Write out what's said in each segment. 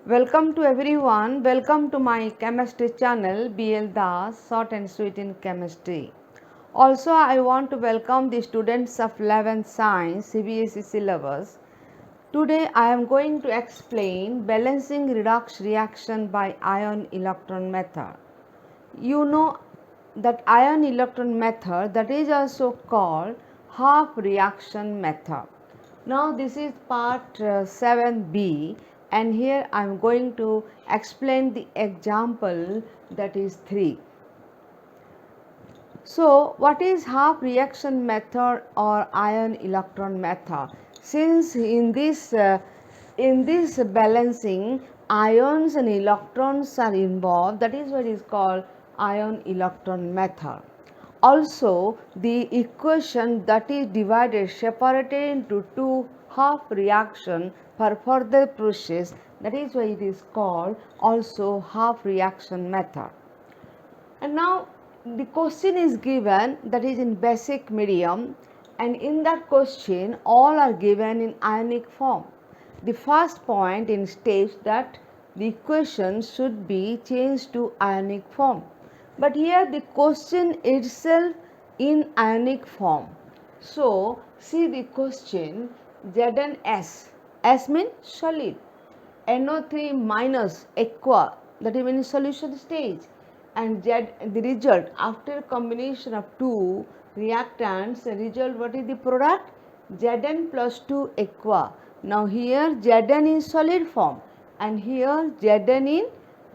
Welcome to everyone. Welcome to my chemistry channel BL Das Short and Sweet in Chemistry. Also, I want to welcome the students of 11th Science CBSE syllabus. Today, I am going to explain balancing redox reaction by ion electron method. You know that ion electron method, that is also called half reaction method. Now this is part 7b, and here I am going to explain the example, that is 3. So what is half reaction method or ion electron method? Since in this balancing, ions and electrons are involved, that is what is called ion electron method. Also, the equation that is divided, separated into two half reaction for further process, that is why it is called also half reaction method. And now the question is given, that is in basic medium, and in that question all are given in ionic form. The first point in states that the equation should be changed to ionic form, but here the question itself in ionic form. So see the question, Zn S means solid, NO3 minus aqua, that is in solution stage, and Z, the result after combination of two reactants, the result, what is the product? Zn plus 2 aqua. Now here Zn in solid form and here Zn in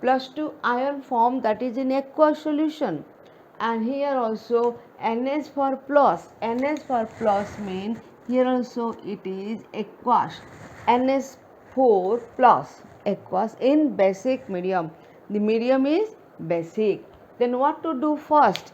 plus 2 ion form, that is in aqua solution, and here also Ns for plus. Ns for plus means here also it is aqueous, Ns4 plus aqueous in basic medium. The medium is basic. Then what to do first?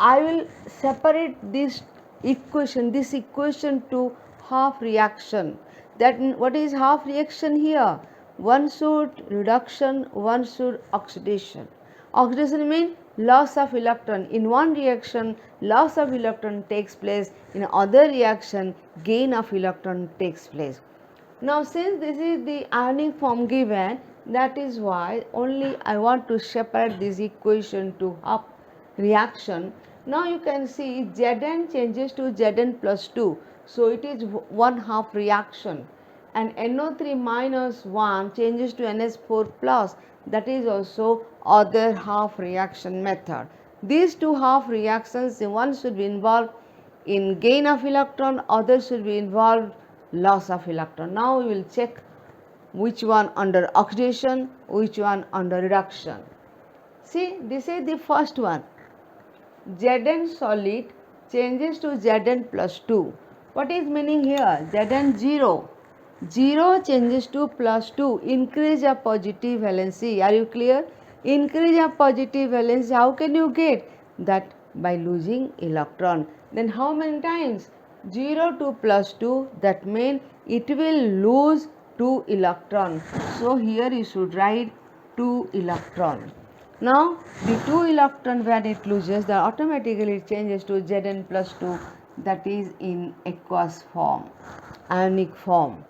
I will separate this equation to half reaction. That what is half reaction here? One should reduction, one should oxidation. Oxidation means loss of electron. In one reaction, loss of electron takes place. In other reaction, gain of electron takes place. Now since this is the ionic form given, that is why only I want to separate this equation to half reaction. Now you can see Zn changes to Zn plus 2. So it is one half reaction, and NO3 minus 1 changes to NS4 plus, that is also other half reaction method. These two half reactions, one should be involved in gain of electron, other should be involved loss of electron. Now we will check which one under oxidation, which one under reduction. See, this is the first one. Zn solid changes to Zn plus 2. What is meaning here? Zn 0. 0 changes to plus 2. Increase of positive valency. Are you clear? Increase of positive valency. How can you get that? By losing electron. Then how many times? 0 to plus 2. That means it will lose 2 electron. So here you should write 2 electron. Now the 2 electron when it loses, that automatically it changes to Zn plus 2, that is in aqueous form, ionic form.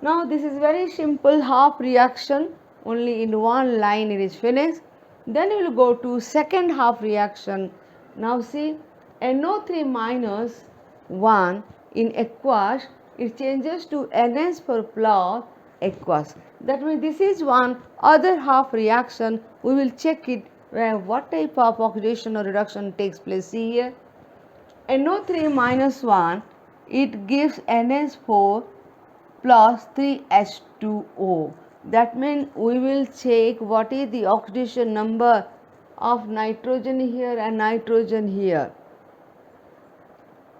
Now this is very simple half reaction, only in one line it is finished. Then we will go to second half reaction. Now see, NO3 minus 1 in aqueous, it changes to Ns for plus aqueous. That means this is one other half reaction. We will check it where what type of oxidation or reduction takes place. See here, NO3 minus 1, it gives NS4 plus 3H2O. That means we will check what is the oxidation number of nitrogen here and nitrogen here.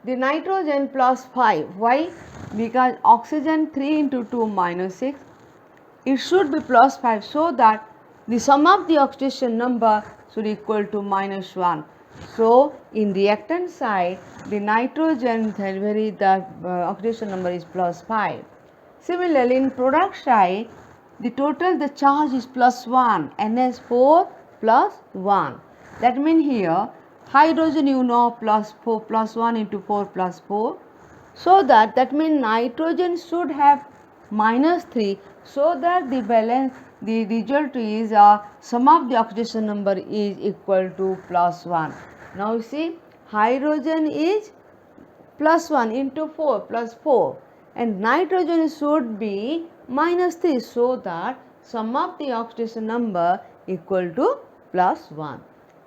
The nitrogen plus 5. Why? Because oxygen 3 into 2 minus 6. It should be plus 5, so that the sum of the oxidation number should equal to minus 1. So in reactant side, the nitrogen the oxidation number is plus 5. Similarly, in product side, the charge is plus 1, NS4 plus 1. That means here hydrogen plus 4 plus 1 into 4 plus 4. So that means nitrogen should have minus 3. so that the balance, the result is sum of the oxidation number is equal to +1. Now you see hydrogen is +1 into 4 plus 4 and nitrogen should be -3, so that sum of the oxidation number equal to +1.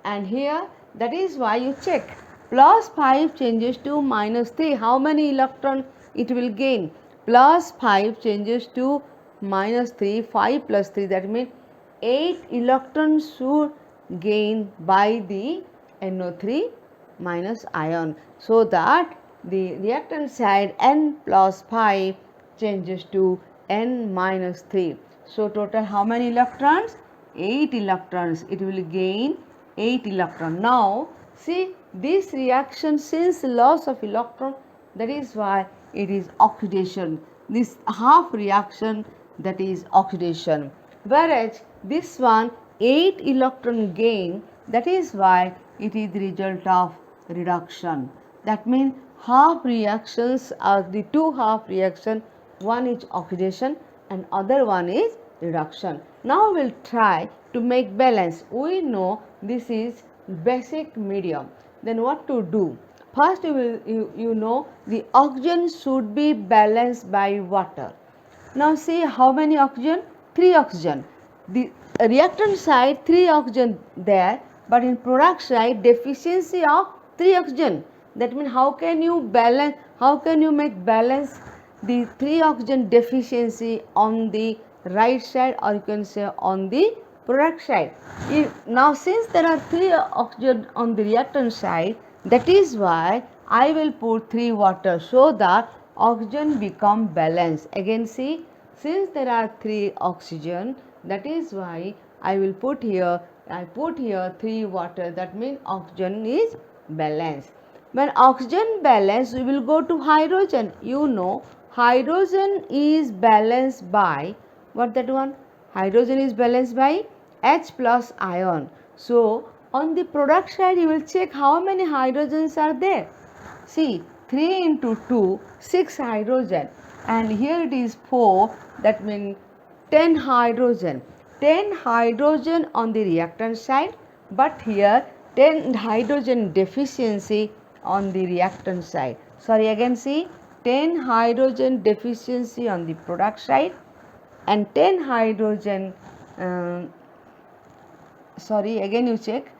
And here that is why you check +5 changes to -3, how many electron it will gain. +5 changes to -3, 5 plus 3, that means 8 electrons should gain by the NO3 minus ion, so that the reactant side N plus 5 changes to N minus 3. So total how many electrons? 8 electrons. It will gain 8 electrons. Now see this reaction, since loss of electron, that is why it is oxidation. This half reaction, that is oxidation. Whereas this one 8 electron gain, that is why it is the result of reduction. That means half reactions are the two half reaction, one is oxidation and other one is reduction. Now we will try to make balance. We know this is basic medium. Then what to do? First you know the oxygen should be balanced by water. Now see how many oxygen? 3 oxygen. The reactant side 3 oxygen there, but in product side deficiency of 3 oxygen. That means how can you balance, how can you make balance the 3 oxygen deficiency on the right side, or you can say on the product side. Now since there are 3 oxygen on the reactant side, that is why I will put 3 water, so that oxygen become balanced. Again see, since there are 3 oxygen, that is why I will put here, I put here 3 water, that means oxygen is balanced. When oxygen balance, we will go to hydrogen. You know hydrogen is balanced by what, that one? Hydrogen is balanced by H plus ion. So on the product side you will check how many hydrogens are there. See 3 into 2, 6 hydrogen, and here it is 4, that means 10 hydrogen. 10 hydrogen on the reactant side, but here 10 hydrogen deficiency on the reactant side. Sorry, again see 10 hydrogen deficiency on the product side and 10 hydrogen sorry, again you check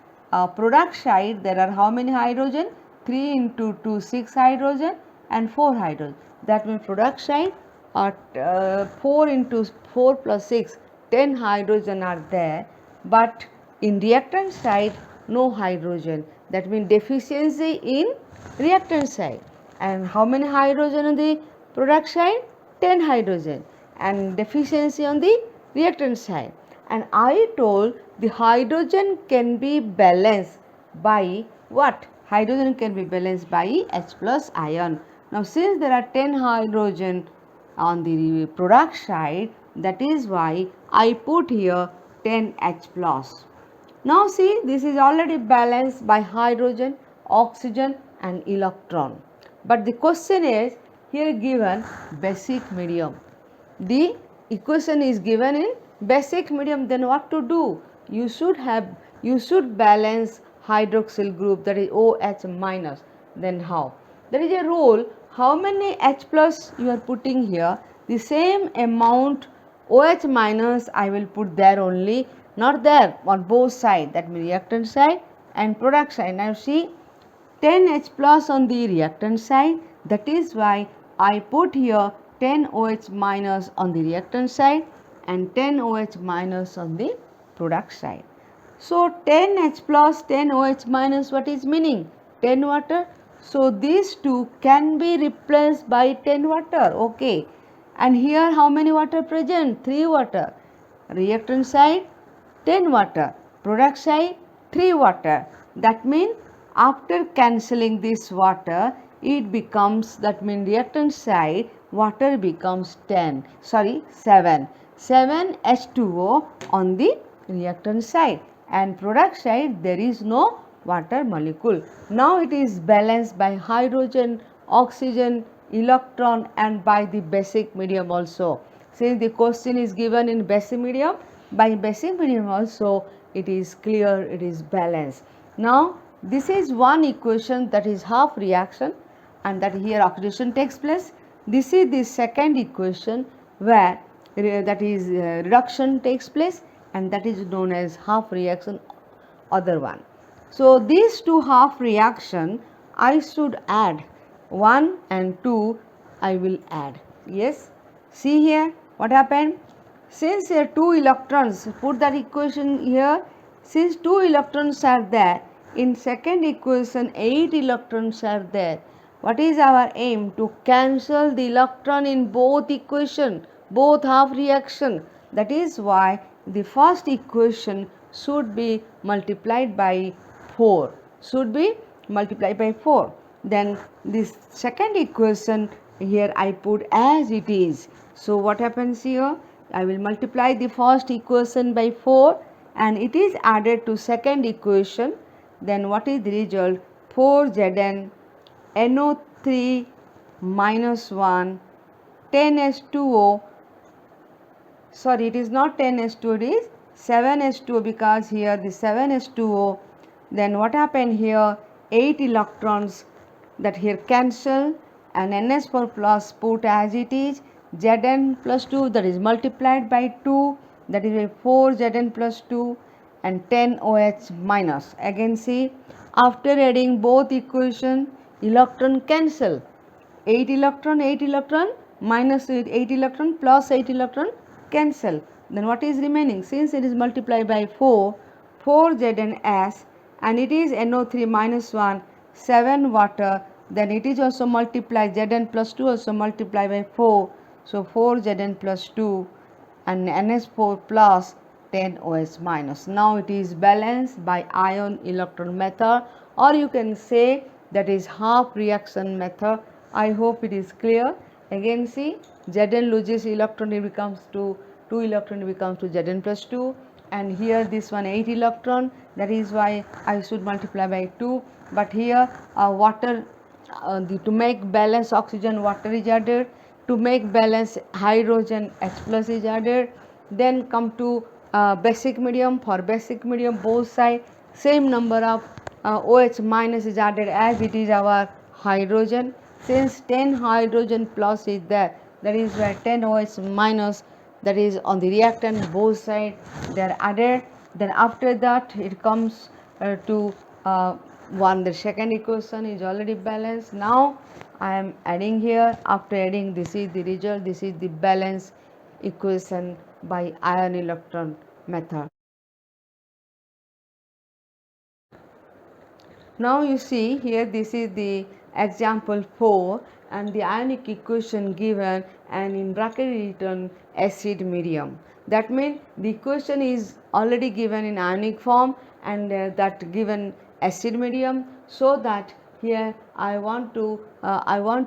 product side there are how many hydrogen? 3 into 2, 6 hydrogen and 4 hydrogen. That means product side 4 into 4 plus 6, 10 hydrogen are there, but in reactant side no hydrogen. That means deficiency in reactant side. And how many hydrogen on the product side? 10 hydrogen, and deficiency on the reactant side. And I told the hydrogen can be balanced by what? Hydrogen can be balanced by H plus ion. Now since there are 10 hydrogen on the product side, that is why I put here 10 H plus. Now see, this is already balanced by hydrogen, oxygen and electron. But the question is here given basic medium. The equation is given in basic medium, then what to do? You should balance hydroxyl group, that is OH minus. Then how? There is a rule, how many H plus you are putting here, the same amount OH minus I will put there only, not there on both sides, that means reactant side and product side. Now see 10 H plus on the reactant side, that is why I put here 10 OH minus on the reactant side and 10 OH minus on the product side. So 10 H plus 10 OH minus, what is meaning? 10 water. So these two can be replaced by 10 water. Okay. And here how many water present? 3 water. Reactant side 10 water. Product side 3 water. That means after cancelling this water, it becomes, that means reactant side water becomes 7 H2O on the reactant side, and product side there is no water molecule. Now it is balanced by hydrogen, oxygen, electron and by the basic medium also. Since the question is given in basic medium, by basic medium also it is clear, it is balanced. Now this is one equation, that is half reaction, and that here oxidation takes place. This is the second equation where that is reduction takes place, and that is known as half reaction, other one. So these two half reaction I should add, 1 and 2 I will add. Yes, see here what happened. Since here 2 electrons, put that equation here, since 2 electrons are there, in second equation 8 electrons are there. What is our aim? To cancel the electron in both equation, both half reaction. That is why the first equation should be multiplied by 4, should be multiplied by 4. Then this second equation here I put as it is. So what happens here? I will multiply the first equation by 4 and it is added to second equation. Then what is the result? 4Zn NO3 minus 1 10H2O, sorry it is not 10H2O, it is 7H2O, because here the 7H2O. Then what happened here? 8 electrons that here cancel, and NH4 plus put as it is, Zn plus 2 that is multiplied by 2, that is 4 Zn plus 2 and 10 OH minus. Again see, after adding both equation, electron cancel, 8 electron minus 8 electron plus 8 electron cancel. Then what is remaining? Since it is multiplied by 4 Zns, and it is NO3 minus 1 7 water, then it is also multiplied, Zn plus 2 also multiplied by 4, so 4 Zn plus 2 and NH4 plus 10 OH minus. Now it is balanced by ion electron method, or you can say that is half reaction method. I hope it is clear. Again see, Zn loses electron, it becomes to 2 electron, it becomes to Zn plus 2, and here this one 8 electron, that is why I should multiply by 2. But here water, to make balance oxygen water is added, to make balance hydrogen H plus is added. Then come to basic medium. For basic medium both side same number of OH minus is added as it is our hydrogen. Since 10 hydrogen plus is there, that is why 10 OH minus, that is on the reactant both side they are added. Then after that it comes to one, the second equation is already balanced. Now I am adding here, after adding this is the result, this is the balance equation by ion electron method. Now you see here, this is the example 4 and the ionic equation given and in bracket written acid medium. That means the equation is already given in ionic form and that given acid medium, so that here I want to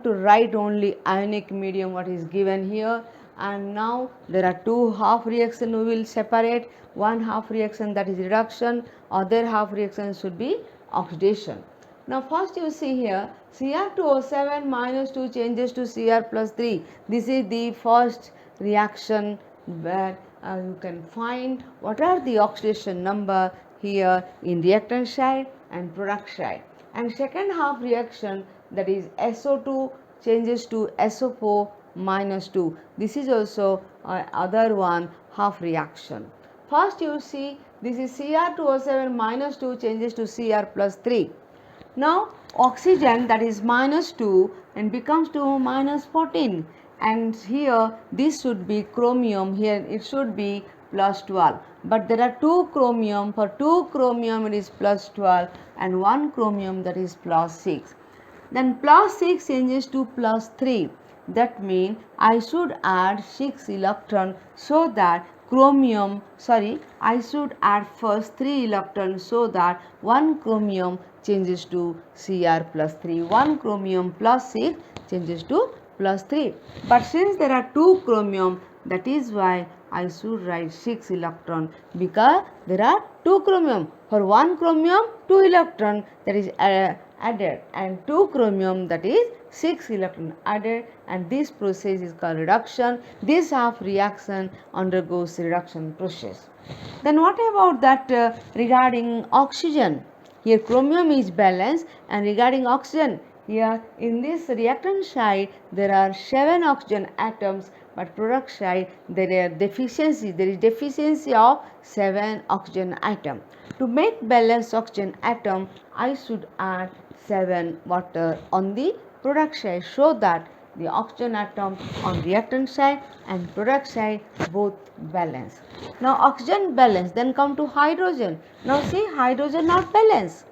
write only ionic medium what is given here. And now there are two half reaction we will separate. One half reaction that is reduction, other half reaction should be oxidation. Now first you see here, Cr2O7 minus 2 changes to Cr plus 3. This is the first reaction where you can find what are the oxidation number here in reactant side and product side. And second half reaction, that is SO2 changes to SO4 minus 2. This is also other one half reaction. First you see, this is Cr2O7 minus 2 changes to Cr plus 3. Now oxygen, that is minus 2 and becomes to minus 14, and here this should be chromium, here it should be plus 12, but there are two chromium, for two chromium it is plus 12 and one chromium, that is plus 6. Then plus 6 changes to plus 3, that means I should add 6 electron, so that chromium, I should add first 3 electrons, so that one chromium changes to Cr plus 3, one chromium plus 6 changes to plus 3. But since there are two chromium, that is why I should write 6 electron, because there are two chromium. For one chromium 2 electron, that is added, and two chromium, that is 6 electron added, and this process is called reduction. This half reaction undergoes reduction process. Then what about that regarding oxygen? Here chromium is balanced, and regarding oxygen, here in this reactant side there are 7 oxygen atoms, but product side there is deficiency of 7 oxygen atom. To make balanced oxygen atom, I should add 7 water on the product side, so that the oxygen atom on reactant side and product side both balance. Now oxygen balance, then come to hydrogen. Now see, hydrogen not balance.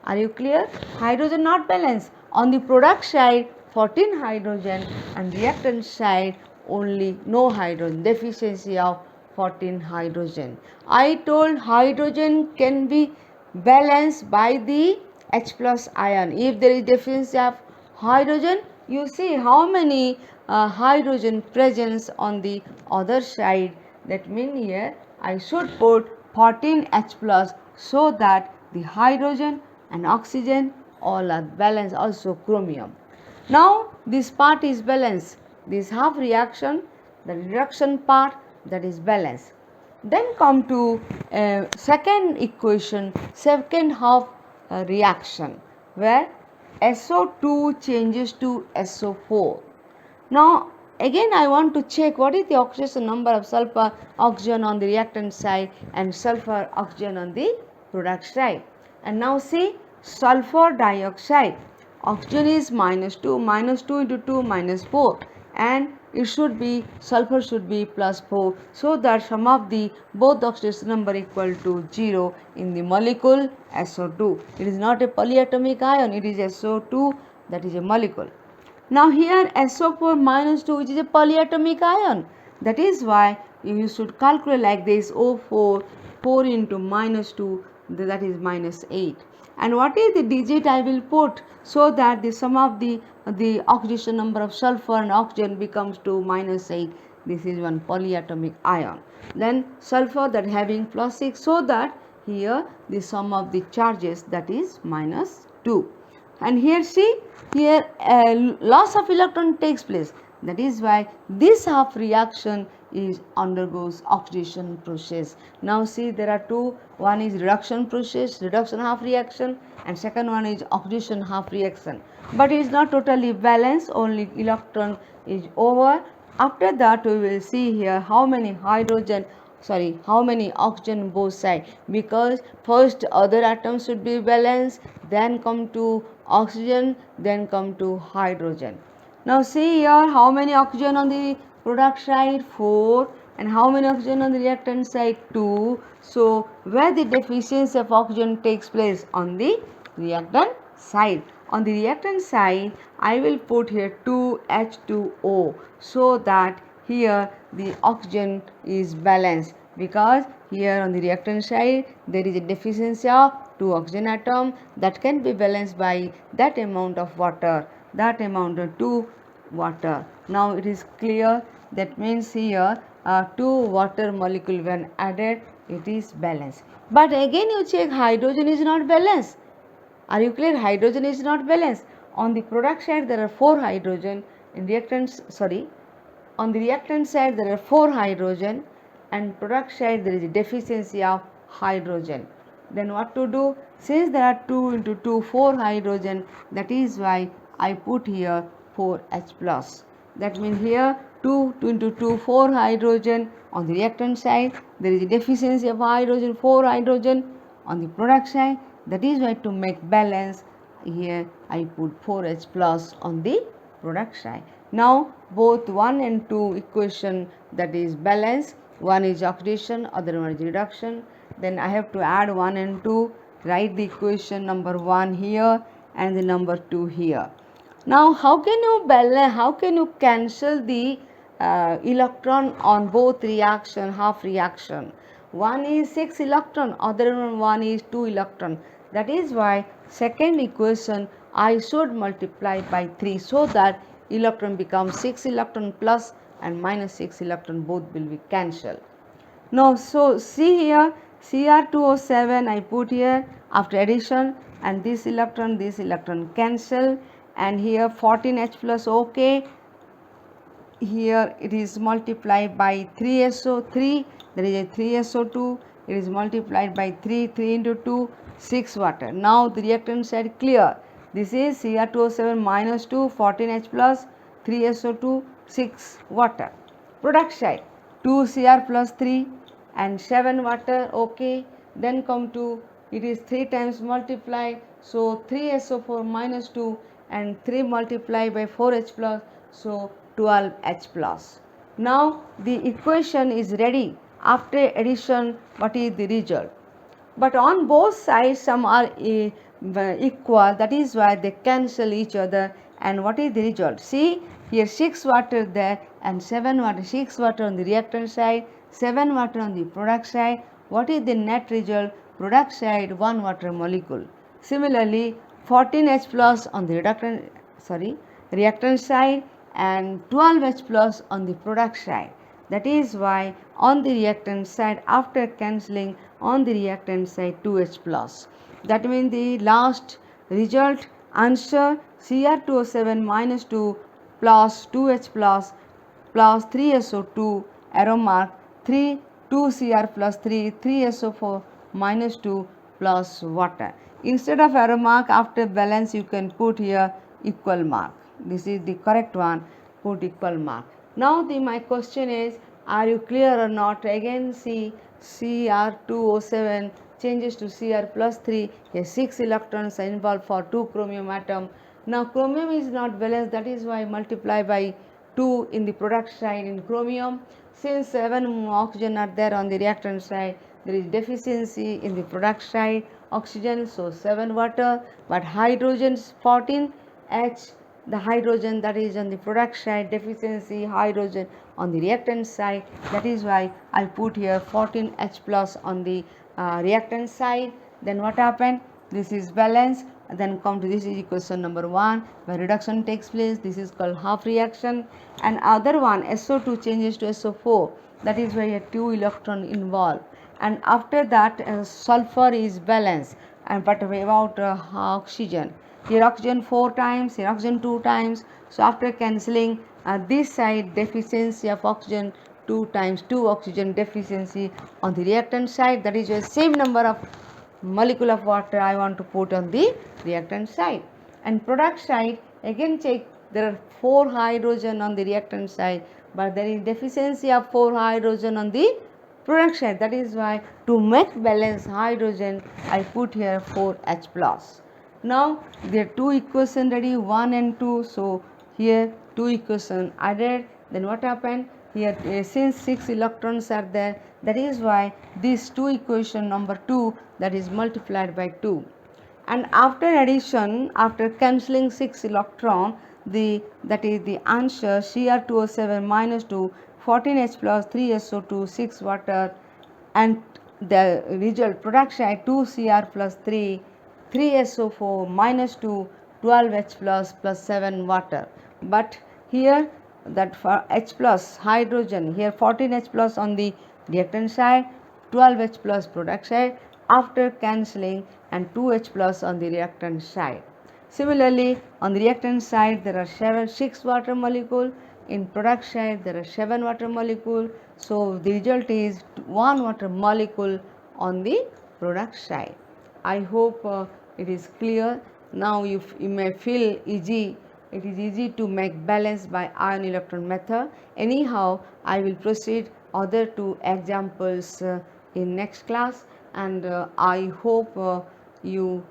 Are you clear? Hydrogen not balance. On the product side 14 hydrogen, and reactant side only no hydrogen, deficiency of 14 hydrogen. I told hydrogen can be balanced by the H plus ion. If there is deficiency of hydrogen, you see how many hydrogen presence on the other side. That means here I should put 14 H plus, so that the hydrogen and oxygen all are balanced, also chromium. Now this part is balanced, this half reaction, the reduction part, that is balanced. Then come to second equation, second half reaction, where SO2 changes to SO4. Now again I want to check what is the oxidation number of sulfur oxygen on the reactant side and sulfur oxygen on the product side. And now see, sulfur dioxide, oxygen is -2, -2 into 2 -4, and it should be, sulfur should be +4, so that sum of the both oxidation number equal to 0 in the molecule SO2. It is not a polyatomic ion, it is SO2, that is a molecule. Now here SO4 -2, which is a polyatomic ion. That is why you should calculate like this: O4, 4 into -2, that is -8. And what is the digit I will put, so that the sum of the oxidation number of sulfur and oxygen becomes to -8. This is one polyatomic ion. Then sulfur, that having +6, so that here the sum of the charges, that is -2. And here see, here loss of electron takes place. That is why this half reaction is undergoes oxidation process. Now see, there are two, one is reduction process, reduction half reaction, and second one is oxidation half reaction. But it is not totally balanced, only electron is over. After that we will see here how many how many oxygen both side, because first other atoms should be balanced, then come to oxygen, then come to hydrogen. Now see here how many oxygen on the product side, 4, and how many oxygen on the reactant side, 2. So where the deficiency of oxygen takes place, on the reactant side. On the reactant side I will put here 2H2O, so that here the oxygen is balanced, because here on the reactant side there is a deficiency of 2 oxygen atom, that can be balanced by that amount of water, that amount of 2 water. Now it is clear, that means here 2 water molecule when added, it is balanced. But again you check, hydrogen is not balanced. Are you clear? Hydrogen is not balanced. On the product side there are 4 hydrogen, in reactants, on the reactant side there are 4 hydrogen, and product side there is a deficiency of hydrogen. Then what to do? Since there are 2 into 2, 4 hydrogen, that is why I put here 4H plus. That means here 2 into 2, 4 hydrogen. On the reactant side there is a deficiency of hydrogen, 4 hydrogen. On the product side, that is why to make balance, here I put 4H plus on the product side. Now both 1 and 2 equation, that is balance, one is oxidation, other one is reduction. Then I have to add 1 and 2, write the equation number 1 here and the number 2 here. Now how can you balance, how can you cancel the electron on both reaction, half reaction? One is 6 electron, other one is 2 electron. That is why second equation I should multiply by 3, so that electron becomes 6 electron plus and -6 electron, both will be cancelled. Now so see here, Cr2O7 I put here after addition, and this electron cancel, and here 14H plus, okay, here it is multiplied by 3SO3, there is a 3SO2, it is multiplied by 3 into 2, 6 water. Now the reactant side clear. This is Cr2O7 minus 2, 14H plus 3SO2, 6 water. Product side 2 Cr plus 3 and 7 water, okay. Then come to, it is 3 times multiplied, so 3SO4 minus 2 and 3 multiplied by 4H plus, so 12H plus. Now the equation is ready. After addition, what is the result? But on both sides some are equal, that is why they cancel each other. And what is the result? See here, 6 water there and 7 water, 6 water on the reactant side, 7 water on the product side. What is the net result? Product side 1 water molecule. Similarly 14H plus on the reactant side and 12H plus on the product side. That is why on the reactant side, after cancelling, on the reactant side 2H plus. That means the last result answer Cr2O7 minus 2 plus 2H plus 3SO2 arrow mark 3 2Cr plus 3 3SO4 minus 2 plus water. Instead of arrow mark, after balance you can put here equal mark. This is the correct one, put equal mark. Now my question is, are you clear or not? Again see Cr2O7 changes to Cr plus 3, 6 electrons are involved for 2 chromium atom. Now chromium is not balanced, that is why multiply by 2 in the product side in chromium. Since 7 oxygen are there on the reactant side, there is deficiency in the product side oxygen, so 7 water, but hydrogen 14H, the hydrogen that is on the product side, deficiency hydrogen on the reactant side, that is why I put here 14H plus on the reactant side. Then what happened? This is balance. Then come to this is equation number 1 where reduction takes place. This is called half reaction. And other one, SO2 changes to SO4, that is why a 2 electron involved. And after that sulfur is balanced, and but about oxygen, here oxygen 4 times, here oxygen 2 times. So after cancelling this side deficiency of oxygen 2 times, 2 oxygen deficiency on the reactant side, that is the same number of molecule of water I want to put on the reactant side. And product side, again check, there are 4 hydrogen on the reactant side, but there is deficiency of 4 hydrogen on the product side. That is why to make balance hydrogen I put here 4H plus. Now there are 2 equations ready, 1 and 2. So here 2 equations added. Then what happened? Here since 6 electrons are there, that is why this 2 equation number 2, that is multiplied by 2. And after addition, after cancelling 6 electron, that is the answer Cr2O7 minus 2, 14H plus 3SO2, 6 water, and the result product side 2 Cr plus 3, 3SO4 minus 2, 12H plus 7 water. But here that for H plus hydrogen, here 14H plus on the reactant side, 12H plus product side after cancelling, and 2H plus on the reactant side. Similarly on the reactant side there are 6 water molecule, in product side there are 7 water molecule. So the result is 1 water molecule on the product side. I hope it is clear. Now you may feel easy. It is easy to make balance by ion electron method. Anyhow, I will proceed other 2 examples in next class, and I hope you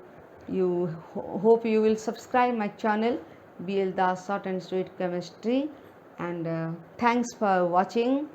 hope you will subscribe my channel BL Das Short and Sweet Chemistry. And thanks for watching.